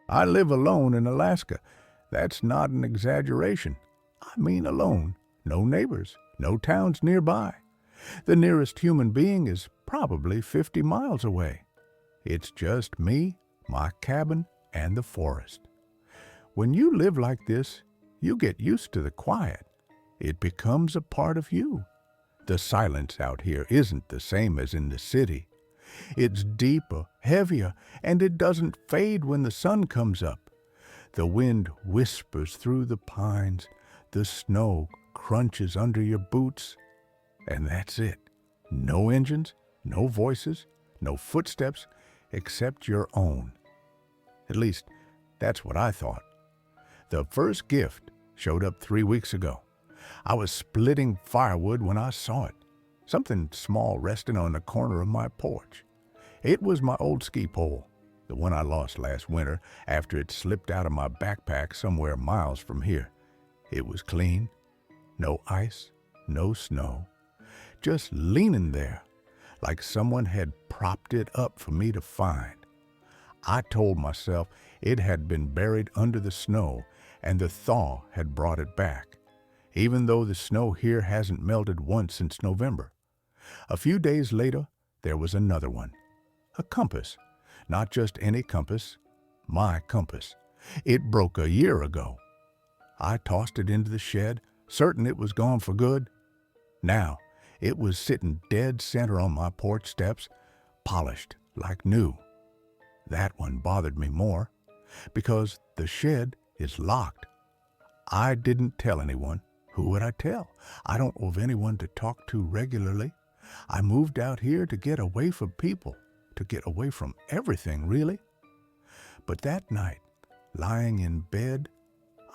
I live alone in Alaska. That's not an exaggeration. I mean alone. No neighbors, no towns nearby. The nearest human being is probably 50 miles away. It's just me, my cabin, and the forest. When you live like this, you get used to the quiet. It becomes a part of you. The silence out here isn't the same as in the city. It's deeper, heavier, and it doesn't fade when the sun comes up. The wind whispers through the pines, the snow crunches under your boots, and that's it. No engines, no voices, no footsteps, except your own. At least, that's what I thought. The first gift showed up 3 weeks ago. I was splitting firewood when I saw it. Something small resting on the corner of my porch. It was my old ski pole, the one I lost last winter after it slipped out of my backpack somewhere miles from here. It was clean, no ice, no snow, just leaning there, like someone had propped it up for me to find. I told myself it had been buried under the snow and the thaw had brought it back, even though the snow here hasn't melted once since November. A few days later, there was another one. A compass. Not just any compass, my compass. It broke a year ago. I tossed it into the shed, certain it was gone for good. Now, it was sitting dead center on my porch steps, polished like new. That one bothered me more, because the shed is locked. I didn't tell anyone. Who would I tell? I don't know of anyone to talk to regularly. I moved out here to get away from people, to get away from everything, really. But that night, lying in bed,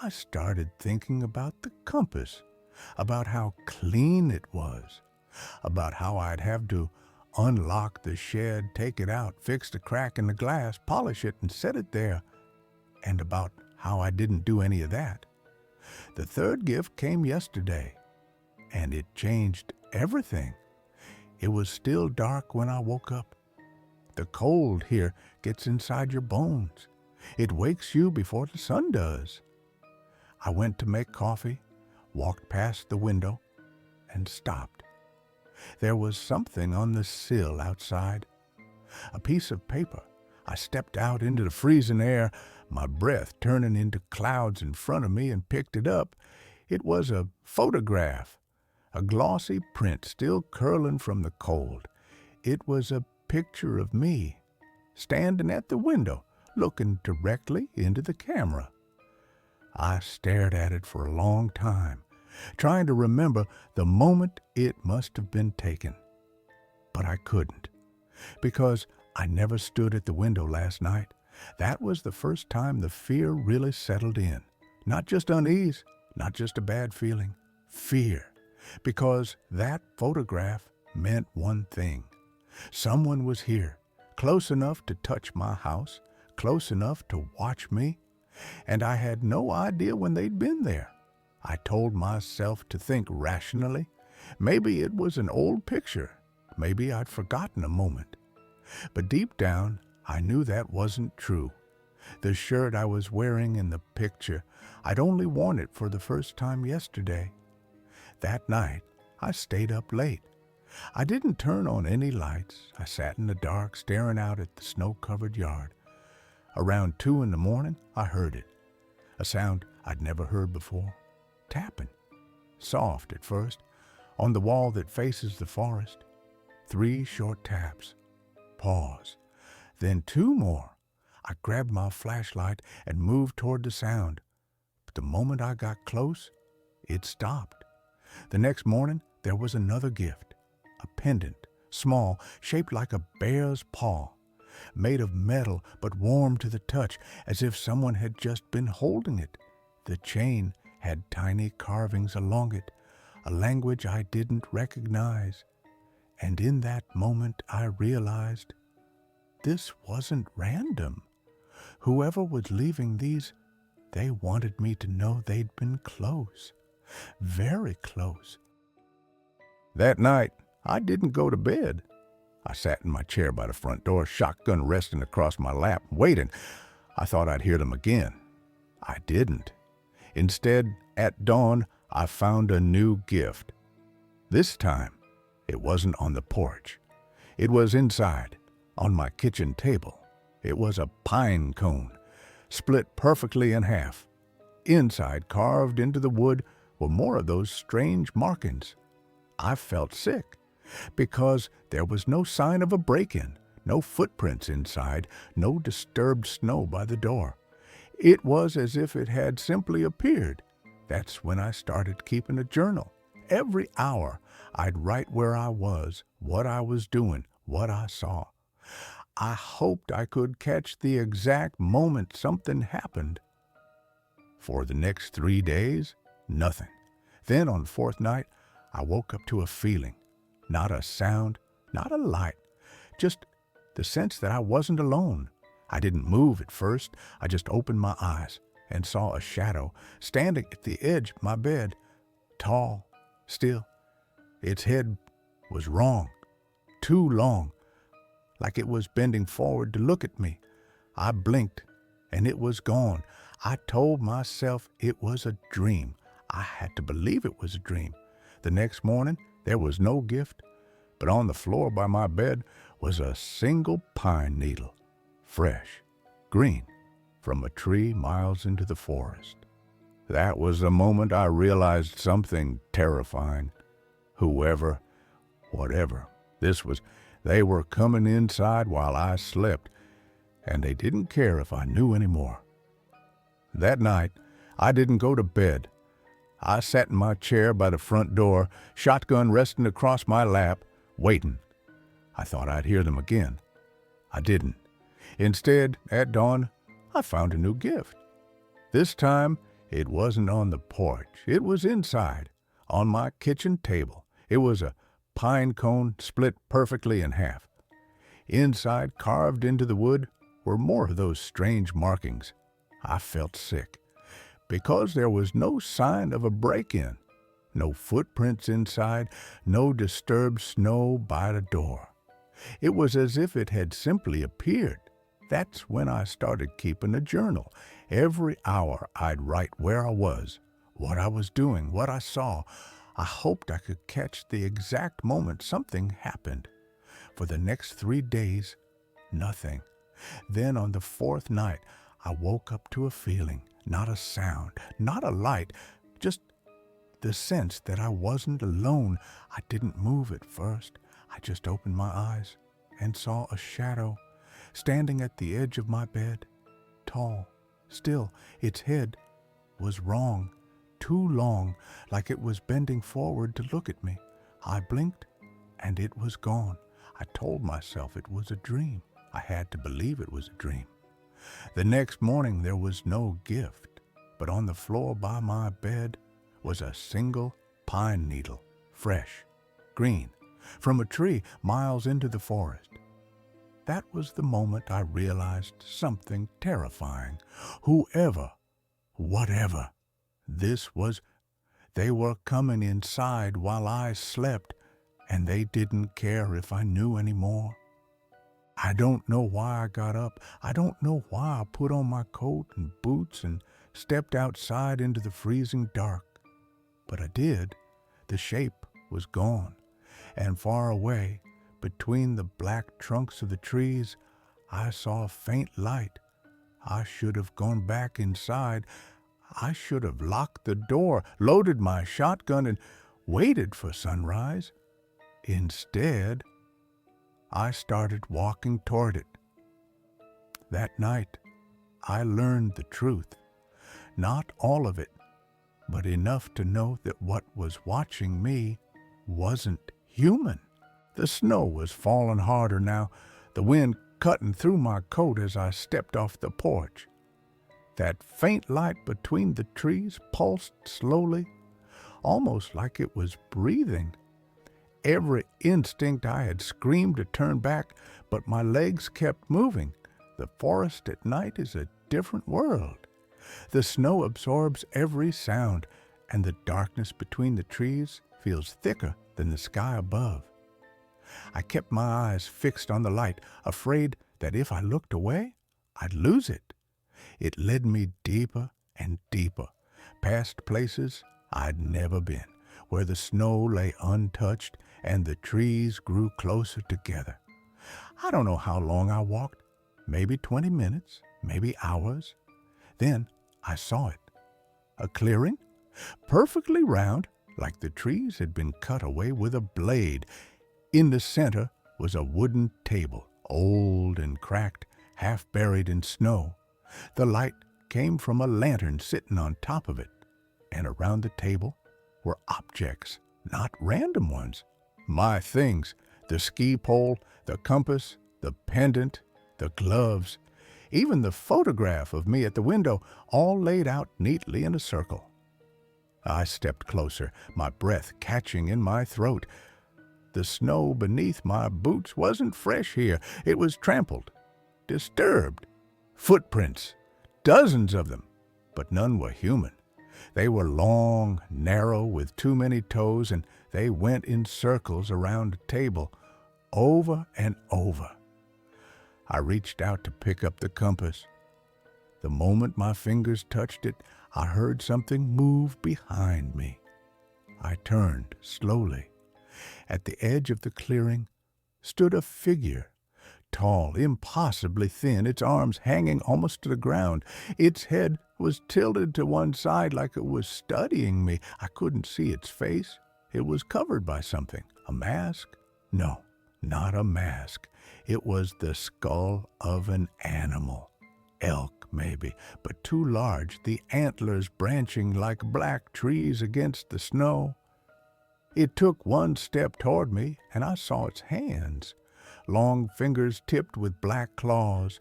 I started thinking about the compass, about how clean it was, about how I'd have to unlock the shed, take it out, fix the crack in the glass, polish it, and set it there, and about how I didn't do any of that. The third gift came yesterday, and it changed everything. It was still dark when I woke up. The cold here gets inside your bones. It wakes you before the sun does. I went to make coffee, walked past the window, and stopped. There was something on the sill outside. A piece of paper. I stepped out into the freezing air, my breath turning into clouds in front of me, and picked it up. It was a photograph, a glossy print still curling from the cold. It was a picture of me, standing at the window, looking directly into the camera. I stared at it for a long time, trying to remember the moment it must have been taken. But I couldn't, because I never stood at the window last night. That was the first time the fear really settled in. Not just unease, not just a bad feeling, fear. Because that photograph meant one thing. Someone was here, close enough to touch my house, close enough to watch me, and I had no idea when they'd been there. I told myself to think rationally. Maybe it was an old picture. Maybe I'd forgotten a moment. But deep down, I knew that wasn't true. The shirt I was wearing in the picture, I'd only worn it for the first time yesterday. That night, I stayed up late. I didn't turn on any lights. I sat in the dark, staring out at the snow-covered yard. Around 2 in the morning, I heard it. A sound I'd never heard before. Tapping. Soft at first, on the wall that faces the forest. 3 short taps. Pause. Then 2 more. I grabbed my flashlight and moved toward the sound. But the moment I got close, it stopped. The next morning, there was another gift. A pendant, small, shaped like a bear's paw, made of metal but warm to the touch, as if someone had just been holding it. The chain had tiny carvings along it, a language I didn't recognize. And in that moment I realized this wasn't random. Whoever was leaving these, they wanted me to know they'd been close, very close. That night, I didn't go to bed. I sat in my chair by the front door, shotgun resting across my lap, waiting. I thought I'd hear them again. I didn't. Instead, at dawn, I found a new gift. This time, it wasn't on the porch. It was inside, on my kitchen table. It was a pine cone, split perfectly in half. Inside, carved into the wood, were more of those strange markings. I felt sick, because there was no sign of a break-in, no footprints inside, no disturbed snow by the door. It was as if it had simply appeared. That's when I started keeping a journal. Every hour, I'd write where I was, what I was doing, what I saw. I hoped I could catch the exact moment something happened. For the next 3 days, nothing. Then on the fourth night, I woke up to a feeling. Not a sound, not a light, just the sense that I wasn't alone. I didn't move at first. I just opened my eyes and saw a shadow standing at the edge of my bed, tall, still. Its head was wrong, too long, like it was bending forward to look at me. I blinked, and it was gone. I told myself it was a dream. I had to believe it was a dream. The next morning, there was no gift, but on the floor by my bed was a single pine needle, fresh, green, from a tree miles into the forest. That was the moment I realized something terrifying. Whoever, whatever this was, they were coming inside while I slept, and they didn't care if I knew any more. That night, I didn't go to bed. I sat in my chair by the front door, shotgun resting across my lap, waiting. I thought I'd hear them again. I didn't. Instead, at dawn, I found a new gift. This time, it wasn't on the porch. It was inside, on my kitchen table. It was a pine cone split perfectly in half. Inside, carved into the wood, were more of those strange markings. I felt sick, because there was no sign of a break-in, no footprints inside, no disturbed snow by the door. It was as if it had simply appeared. That's when I started keeping a journal. Every hour I'd write where I was, what I was doing, what I saw. I hoped I could catch the exact moment something happened. For the next 3 days, nothing. Then on the fourth night, I woke up to a feeling, not a sound, not a light, just the sense that I wasn't alone. I didn't move at first. I just opened my eyes and saw a shadow standing at the edge of my bed, tall, still. Its head was wrong, too long, like it was bending forward to look at me. I blinked, and it was gone. I told myself it was a dream. I had to believe it was a dream. The next morning there was no gift, but on the floor by my bed was a single pine needle, fresh, green, from a tree miles into the forest. That was the moment I realized something terrifying. Whoever, whatever this was, they were coming inside while I slept, and they didn't care if I knew any more. I don't know why I got up. I don't know why I put on my coat and boots and stepped outside into the freezing dark. But I did. The shape was gone, and far away, between the black trunks of the trees, I saw a faint light. I should have gone back inside. I should have locked the door, loaded my shotgun, and waited for sunrise. Instead, I started walking toward it. That night, I learned the truth. Not all of it, but enough to know that what was watching me wasn't human. The snow was falling harder now, the wind cutting through my coat as I stepped off the porch. That faint light between the trees pulsed slowly, almost like it was breathing. Every instinct I had screamed to turn back, but my legs kept moving. The forest at night is a different world. The snow absorbs every sound, and the darkness between the trees feels thicker than the sky above. I kept my eyes fixed on the light, afraid that if I looked away, I'd lose it. It led me deeper and deeper, past places I'd never been, where the snow lay untouched and the trees grew closer together. I don't know how long I walked, maybe 20 minutes, maybe hours. Then I saw it. A clearing, perfectly round, like the trees had been cut away with a blade. In the center was a wooden table, old and cracked, half buried in snow. The light came from a lantern sitting on top of it, and around the table were objects, not random ones. My things, the ski pole, the compass, the pendant, the gloves, even the photograph of me at the window, all laid out neatly in a circle. I stepped closer, my breath catching in my throat. The snow beneath my boots wasn't fresh here. It was trampled, disturbed. Footprints, dozens of them, but none were human. They were long, narrow, with too many toes, and they went in circles around the table, over and over. I reached out to pick up the compass. The moment my fingers touched it, I heard something move behind me. I turned slowly. At the edge of the clearing stood a figure, tall, impossibly thin, its arms hanging almost to the ground. Its head was tilted to one side like it was studying me. I couldn't see its face. It was covered by something. A mask? No, not a mask. It was the skull of an animal. Elk, maybe, but too large, the antlers branching like black trees against the snow. It took one step toward me, and I saw its hands, long fingers tipped with black claws,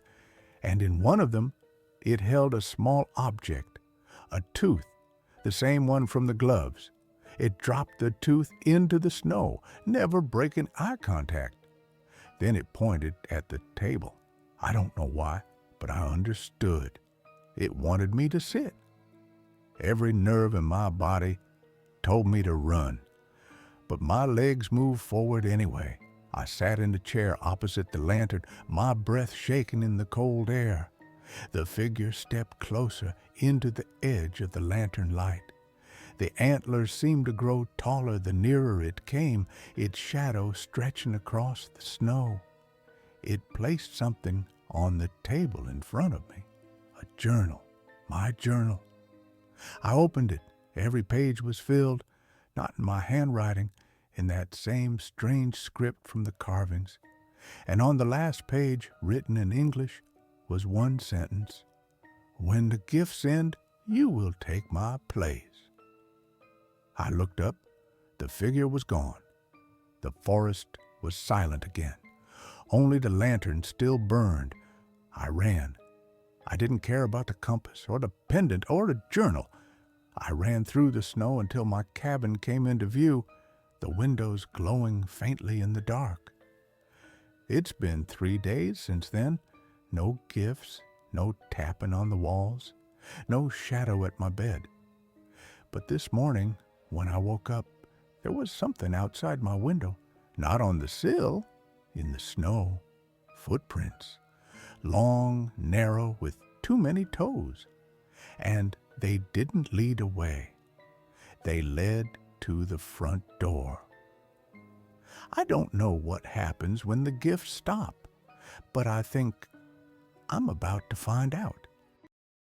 and in one of them it held a small object, a tooth, the same one from the gloves. It dropped the tooth into the snow, never breaking eye contact. Then it pointed at the table. I don't know why, but I understood. It wanted me to sit. Every nerve in my body told me to run, but my legs moved forward anyway. I sat in the chair opposite the lantern, my breath shaking in the cold air. The figure stepped closer into the edge of the lantern light. The antlers seemed to grow taller the nearer it came, its shadow stretching across the snow. It placed something on the table in front of me, a journal, my journal. I opened it. Every page was filled, not in my handwriting, in that same strange script from the carvings. And on the last page, written in English, was one sentence: "When the gifts end, you will take my place." I looked up. The figure was gone. The forest was silent again. Only the lantern still burned. I ran. I didn't care about the compass or the pendant or the journal. I ran through the snow until my cabin came into view, the windows glowing faintly in the dark. It's been 3 days since then. No gifts, no tapping on the walls, no shadow at my bed. But this morning, when I woke up, there was something outside my window, not on the sill, in the snow. Footprints, long, narrow, with too many toes. And they didn't lead away. They led to the front door. I don't know what happens when the gifts stop, but I think I'm about to find out.